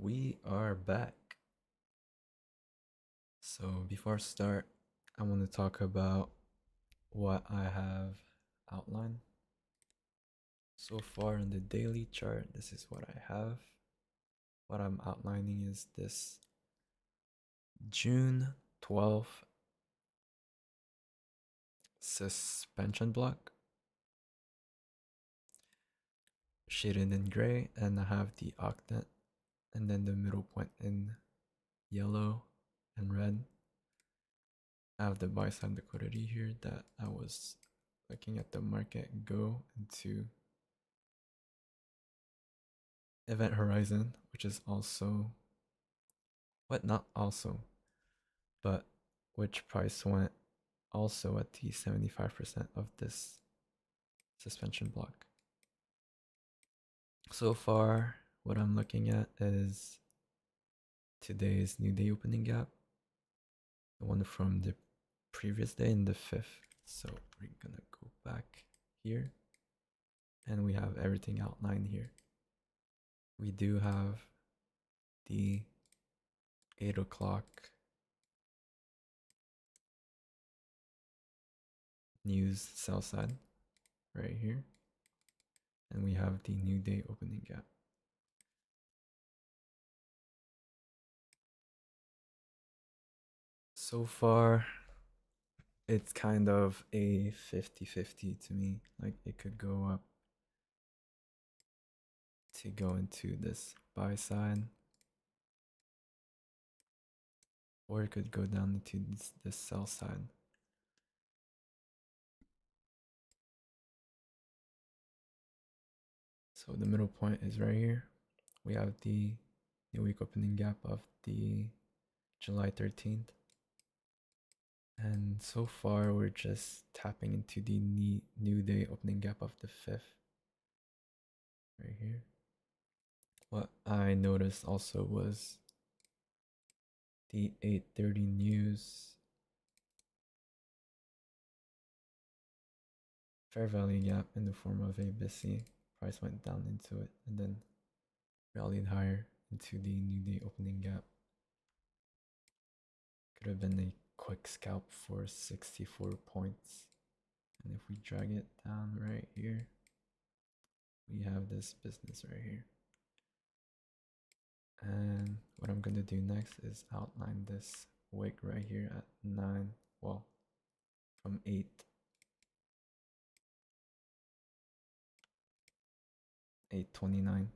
We are back. So before I start, I want to talk about what I have outlined. So far in the daily chart, this is what I have. What I'm outlining is this June 12th suspension block, shaded in gray, and I have the octet, and then the middle point in yellow and red. I have the buy side liquidity here that I was looking at the market go into event horizon, which is also not also, but which price went also at the 75% of this suspension block. So far, what I'm looking at is today's new day opening gap, the one from the previous day in the 5th. So we're gonna go back here and we have everything outlined here. We do have the 8 o'clock news sell side right here, and we have the new day opening gap. So far, it's kind of a 50-50 to me. Like it could go up to go into this buy side, or it could go down into this sell side. So the middle point is right here. We have the new week opening gap of the July 13th. And so far, we're just tapping into the new day opening gap of the 5th. Right here. What I noticed also was the 8:30 news fair value gap in the form of a BISI. Price went down into it and then rallied higher into the new day opening gap. Could have been a quick scalp for 64 points. And if we drag it down right here, we have this business right here. And what I'm going to do next is outline this wick right here at 9, well, from 8. 8:29.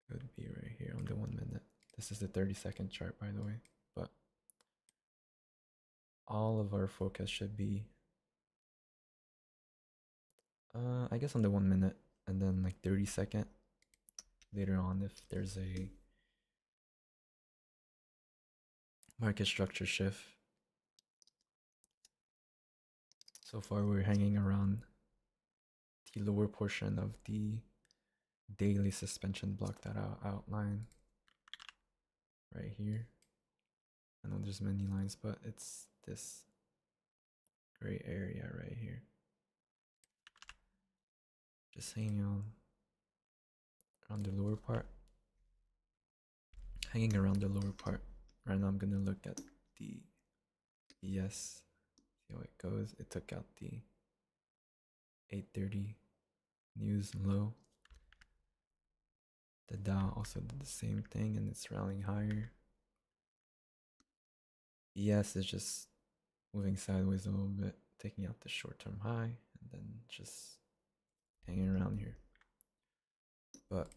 Could be right here on the 1 minute. This is the 30-second chart, by the way, but all of our focus should be I guess on the 1 minute, and then like 30-second later on if there's a market structure shift. So far we're hanging around the lower portion of the daily suspension block that I'll outline right here. I know there's many lines, but it's this gray area right here. Just hanging on around the lower part. Hanging around the lower part. Right now I'm gonna look at the ES, see how it goes. It took out the 8:30 news low. The Dow also did the same thing and it's rallying higher. ES is just moving sideways a little bit, taking out the short-term high and then just hanging around here. But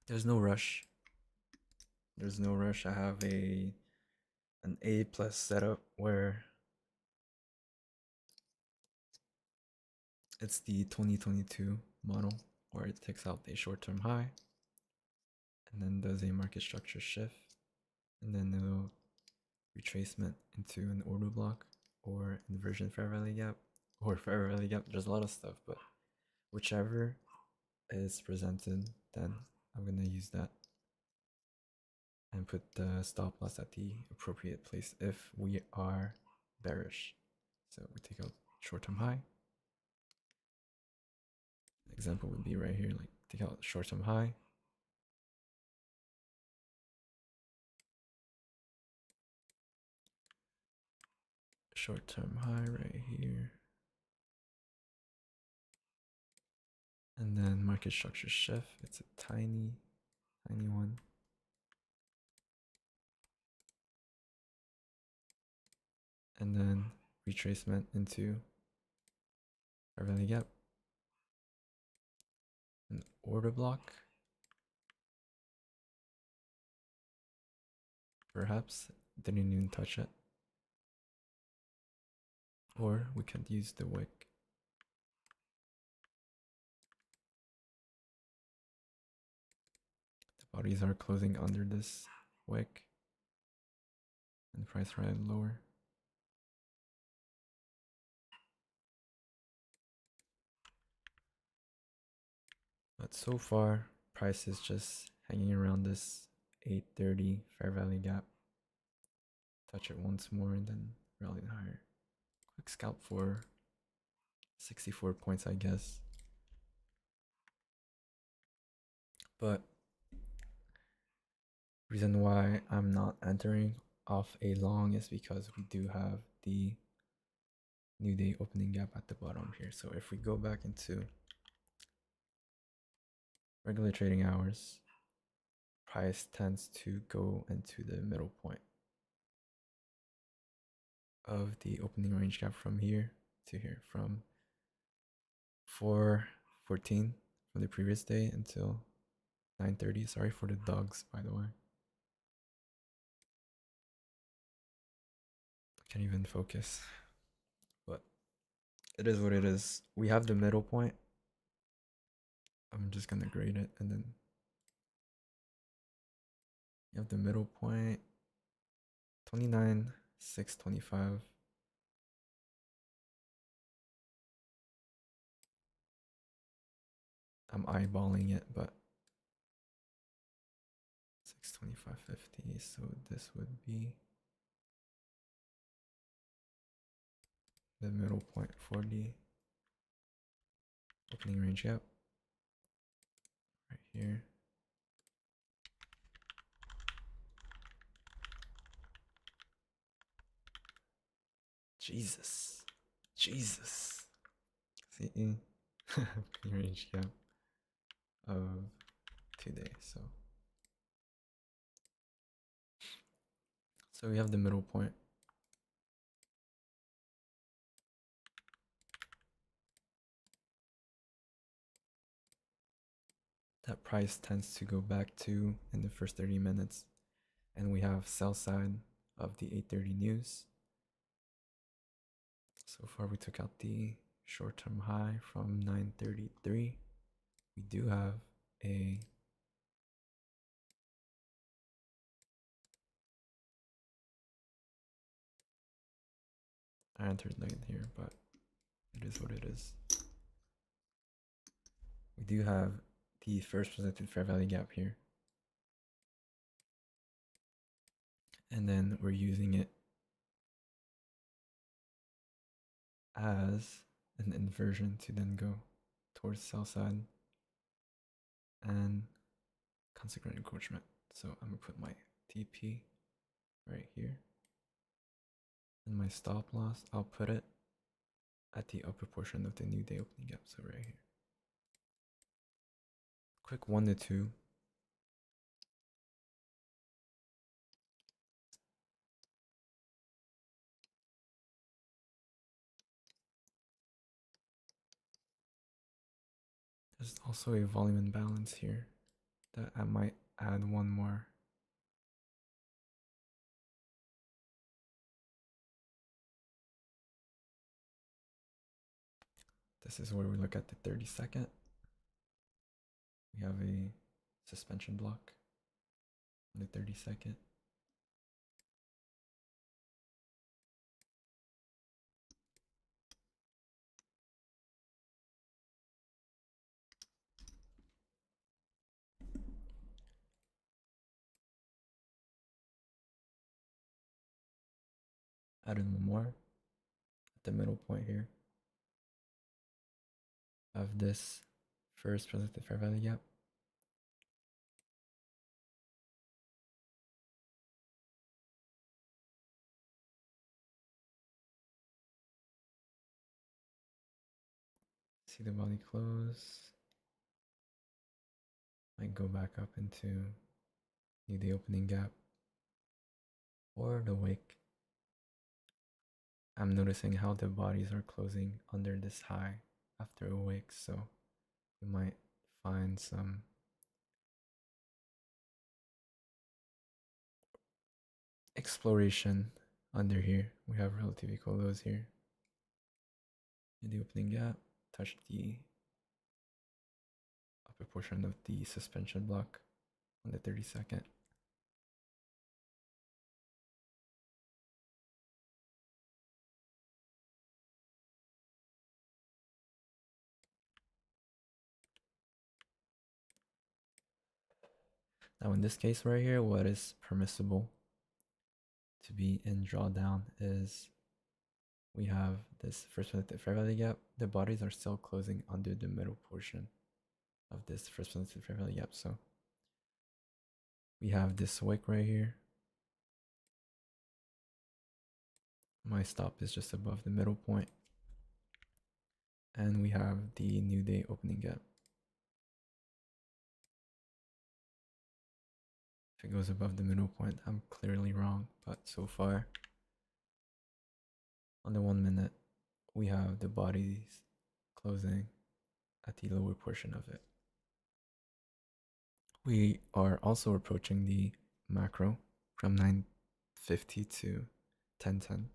there's no rush. There's no rush. I have an A plus setup where it's the 2022 model where it takes out a short-term high and then does a market structure shift and then it'll retracement into an order block or inversion fair value gap or fair value gap. There's a lot of stuff, but whichever is presented, then I'm gonna use that and put the stop loss at the appropriate place if we are bearish. So we take out short-term high example would be right here, like take out short-term high. Short-term high right here. And then market structure shift. It's a tiny one. And then retracement into our value gap. An order block. Perhaps didn't even touch it. Or we could use the wick. The bodies are closing under this wick. And price right lower. But so far, price is just hanging around this 830 fair value gap. Touch it once more and then rally higher. Quick scalp for 64 points, I guess. But reason why I'm not entering off a long is because we do have the new day opening gap at the bottom here. So if we go back into regular trading hours, price tends to go into the middle point of the opening range gap from here to here, from 4:14 from the previous day until 9:30. Sorry for the dogs, by the way. I can't even focus, but it is what it is. We have the middle point. I'm just gonna grade it, and then you have the middle point, 29,625. I'm eyeballing it, but 625.50. So this would be the middle point for the opening range gap right here. Jesus. See, opening range gap of 2 days. So we have the middle point. That price tends to go back to in the first 30 minutes. And we have sell side of the 8:30 news. So far we took out the short-term high from 9:33. We do have a I entered late here, but it is what it is. We do have the first presented fair value gap here. And then we're using it as an inversion to then go towards sell side and consequent encroachment. So I'm gonna put my TP right here. And my stop loss, I'll put it at the upper portion of the new day opening gap, so right here. Quick 1 to 2. There's also a volume imbalance here that I might add one more. This is where we look at the 30-second. We have a suspension block on the 30-second. Add in one more at the middle point here of this first positive fair value gap. See the body close. Might go back up into the opening gap or the wick. I'm noticing how the bodies are closing under this high after a wick, so we might find some exploration under here. We have relative equal lows here. In the opening gap, touch the upper portion of the suspension block on the 32nd. Now in this case right here, what is permissible to be in drawdown is we have this first positive fair value gap. The bodies are still closing under the middle portion of this first positive fair value gap. So we have this wick right here. My stop is just above the middle point. And we have the new day opening gap. If it goes above the middle point, I'm clearly wrong, but so far on the 1 minute, we have the bodies closing at the lower portion of it. We are also approaching the macro from 950 to 1010.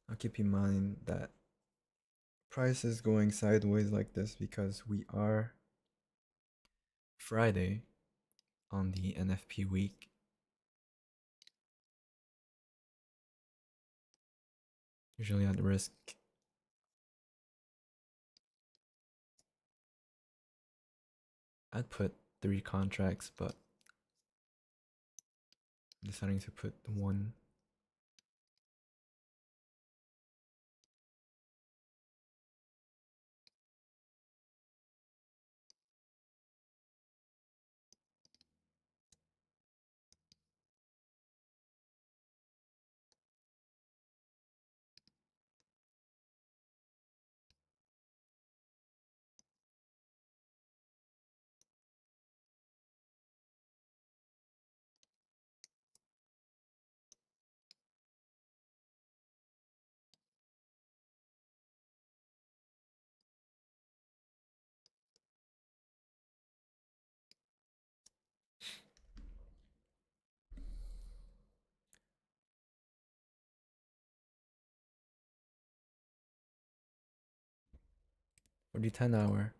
Now keep in mind that price is going sideways like this because we are Friday on the NFP week. Usually at risk I'd put 3 contracts, but I'm deciding to put 1. For the 10 hour,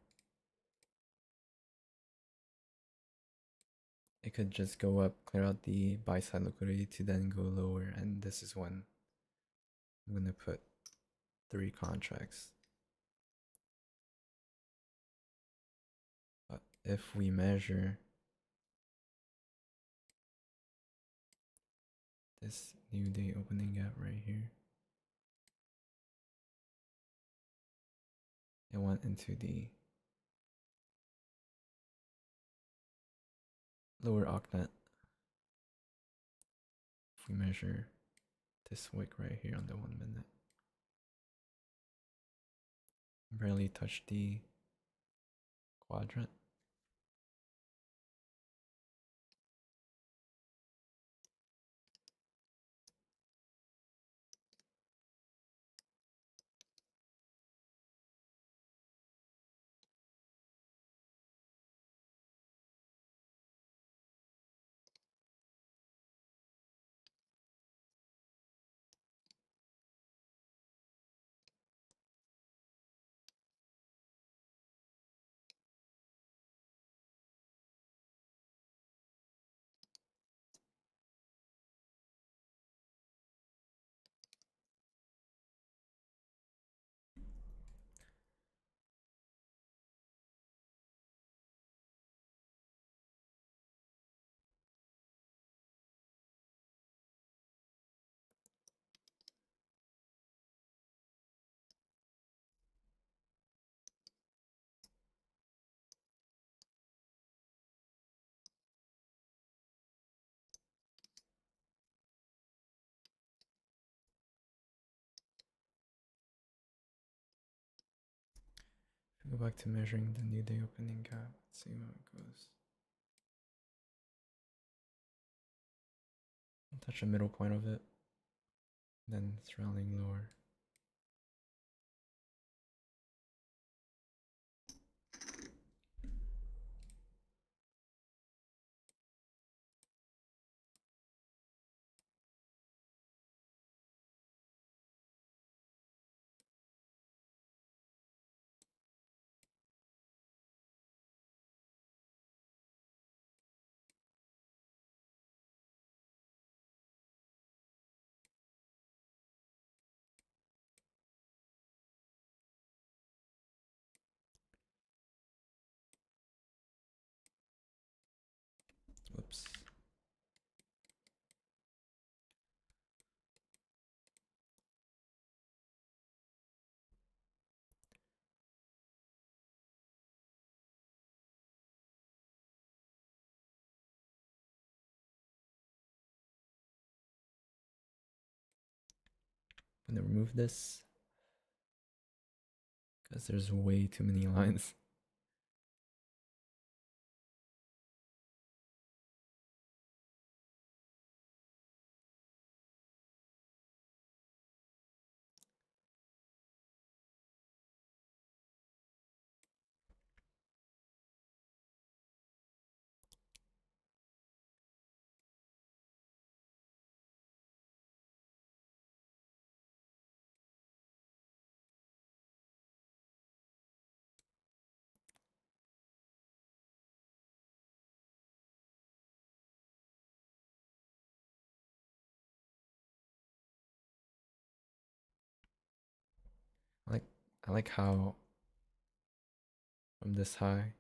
it could just go up, clear out the buy side liquidity to then go lower, and this is when I'm going to put 3 contracts. But if we measure this new day opening gap right here, it went into the lower octet. If we measure this wick right here on the 1 minute, barely touch the quadrant. Go back to measuring the new day opening gap. Let's see how it goes. Touch the middle point of it, then it's rounding lower. Whoops. I'm gonna remove this because there's way too many lines. I like I like how from this high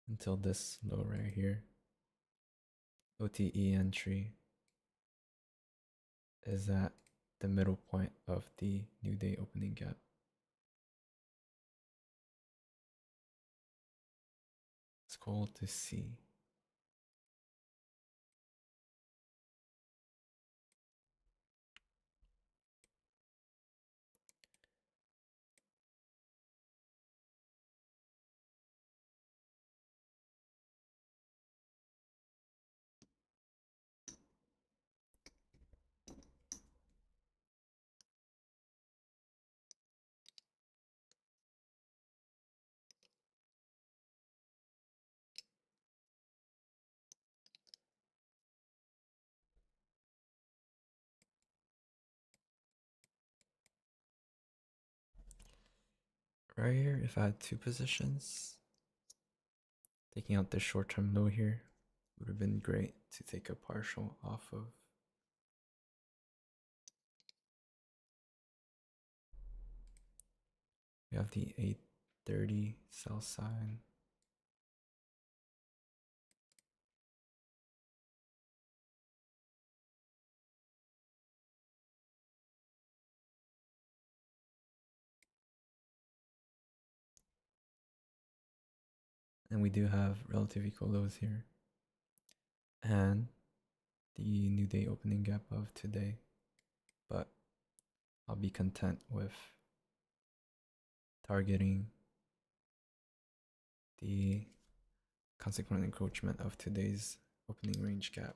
until this low right here, OTE entry is at the middle point of the new day opening gap. It's cool to see. Right here, if I had two positions, taking out this short-term low here would have been great to take a partial off of. We have the 830 sell side. And we do have relative equal lows here. And the new day opening gap of today. But I'll be content with targeting the consequent encroachment of today's opening range gap.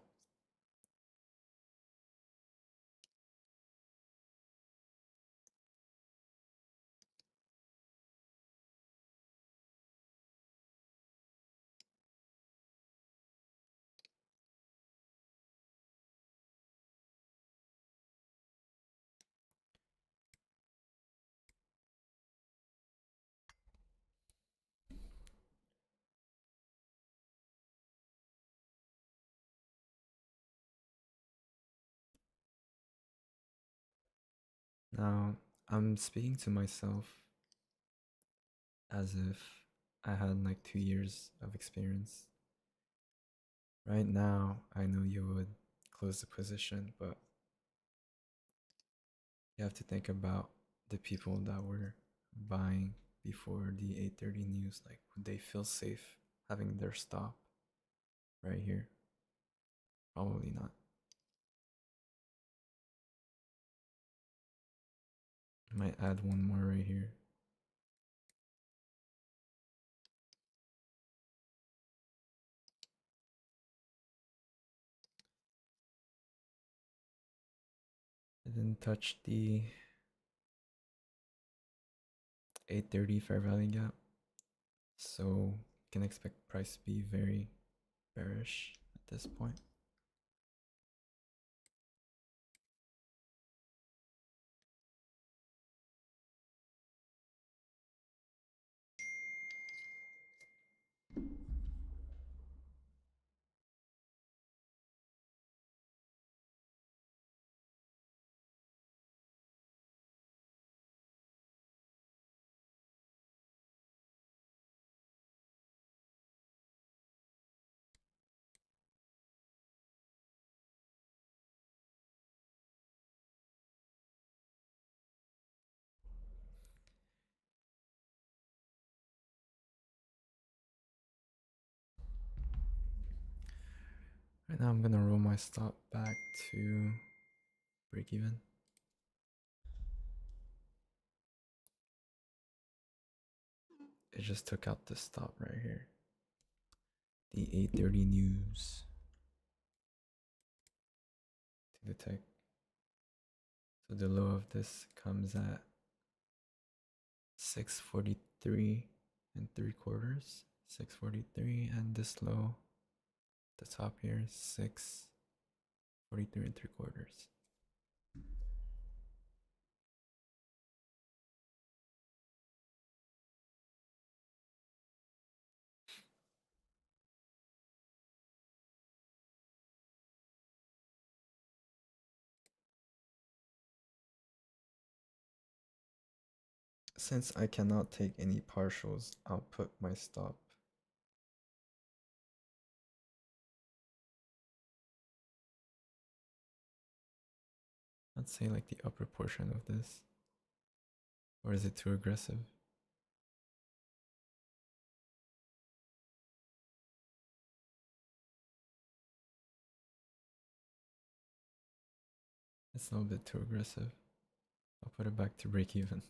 Now, I'm speaking to myself as if I had like 2 years of experience. Right now, I know you would close the position, but you have to think about the people that were buying before the 830 news. Like, would they feel safe having their stop right here? Probably not. I might add one more right here. didn't touch the 830 fair value gap, so can expect price to be very bearish at this point. Right now I'm gonna roll my stop back to break even. It just took out the stop right here. The 830 news to the tick. So the low of this comes at 643 and 3/4. 643, and this low, the top here is 643 and 3/4. Since I cannot take any partials, I'll put my stop let's say like the upper portion of this. Or is it too aggressive? It's a little bit too aggressive. I'll put it back to break even.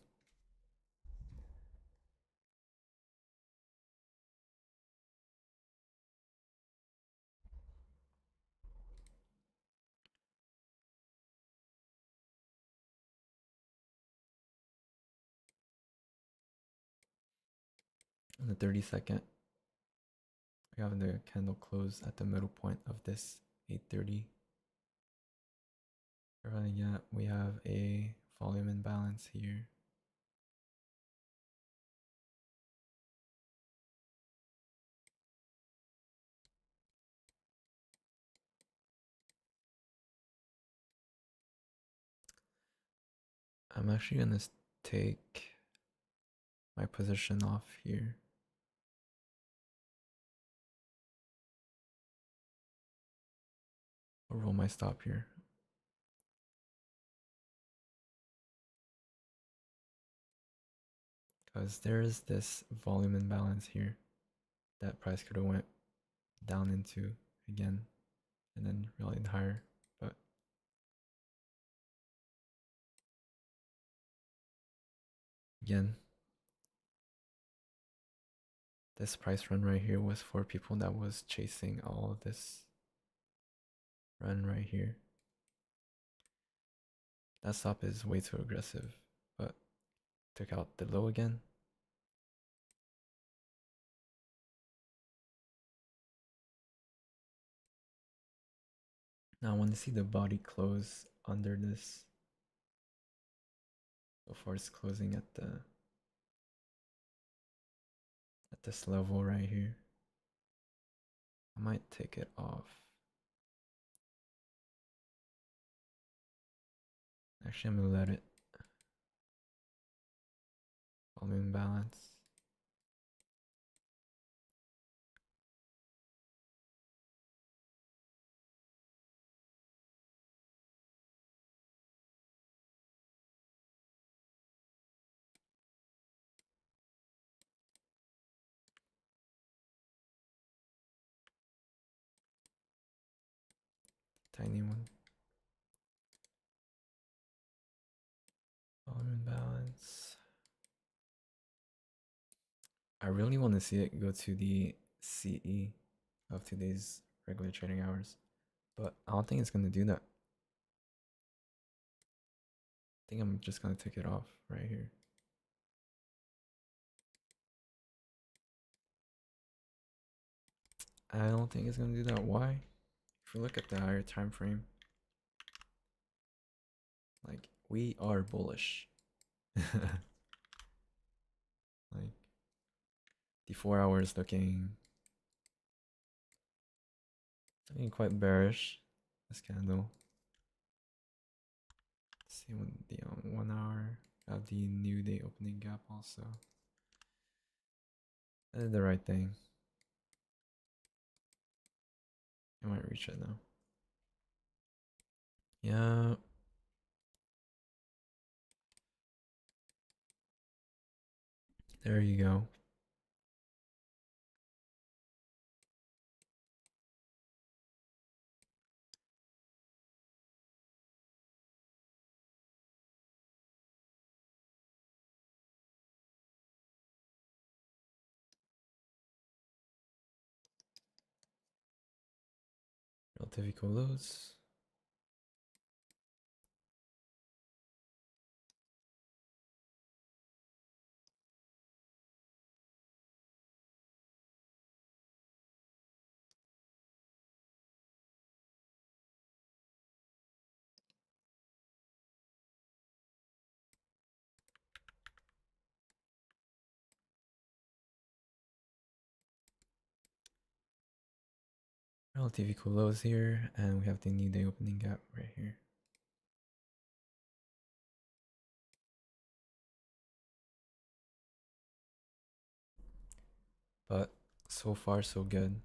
On the 30-second, we have the candle close at the middle point of this 830. Yeah, we have a volume imbalance here. I'm actually gonna take my position off here. Or roll my stop here. Because there's this volume imbalance here that price could have went down into again and then rallied higher, but again, this price run right here was for people that was chasing all of this run right here. That stop is way too aggressive, but took out the low again. Now I want to see the body close under this before it's closing at this level right here. I might take it off. Actually, I'm gonna let it volume imbalance. Tiny one. Volume imbalance. I really want to see it go to the CE of today's regular trading hours, but I don't think it's going to do that. think I'm just gonna take it off right here. I don't think it's gonna do that. Why? If you look at the higher time frame, like we are bullish. Like the 4 hours looking quite bearish. This candle. Let's see when the 1 hour have the new day opening gap also. I did the right thing. I might reach it now. Yeah. There you go. Relative equal lows. Relative equal lows here, and we have the new day opening gap right here. But so far so good.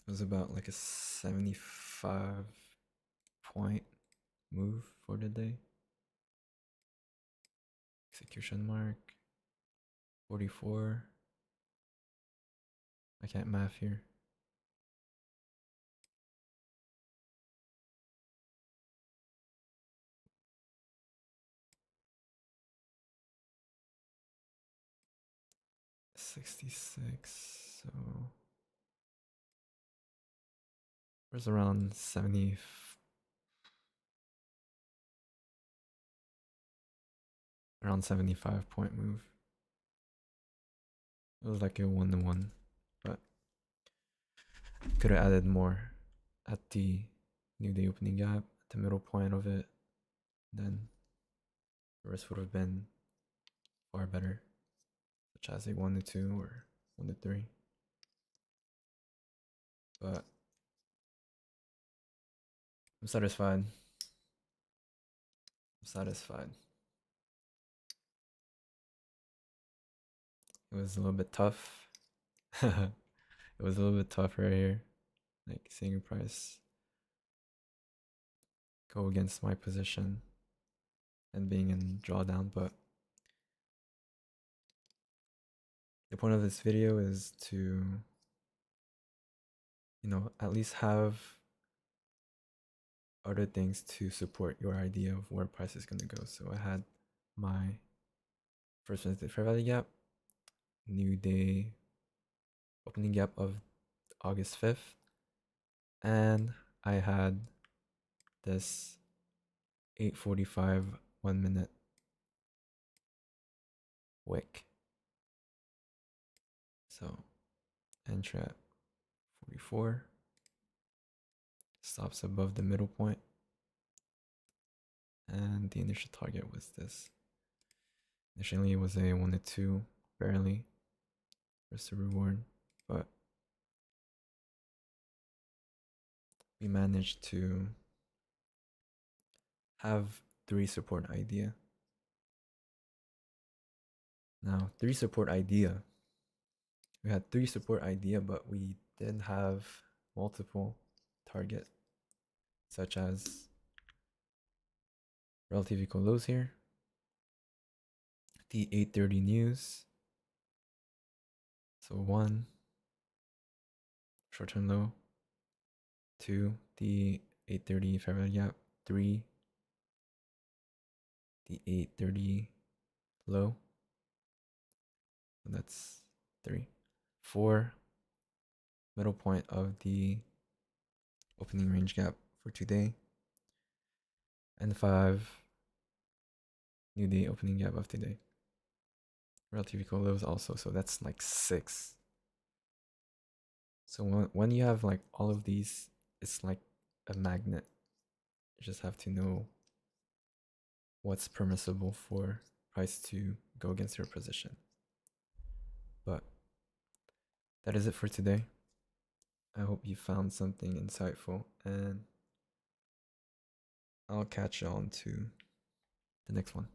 It was about like a 75 point move for the day. Execution mark 44. I can't math here. $66, so there's around 70, around 75 point move. It was like a 1-to-1, but could have added more at the new day opening gap, at the middle point of it. Then the rest would have been far better, such as a 1-to-2 or 1-to-3. But I'm satisfied. I'm satisfied. It was a little bit tough. It was a little bit tough right here. Like seeing a price go against my position and being in drawdown, but the point of this video is to, at least have other things to support your idea of where price is going to go. So I had my first Wednesday fair value gap, new day opening gap of August 5th, and I had this 8:45 1 minute wick. So entry at 44, stops above the middle point, and the initial target was this. Initially it was a 1-to-2, barely, risk to reward, but we managed to have 3 support idea. Now 3 support idea, we had 3 support idea, but we did have multiple target, such as relative equal lows here, the 8:30 news, so 1 short-term low, 2 the 8:30 fair value gap, 3 the 8:30 low, so that's 3, 4 middle point of the opening range gap for today, and 5 new day opening gap of today. Relative equal lows also, so that's like 6. So when you have like all of these, it's like a magnet. You just have to know what's permissible for price to go against your position. But that is it for today. I hope you found something insightful, and I'll catch you on to the next one.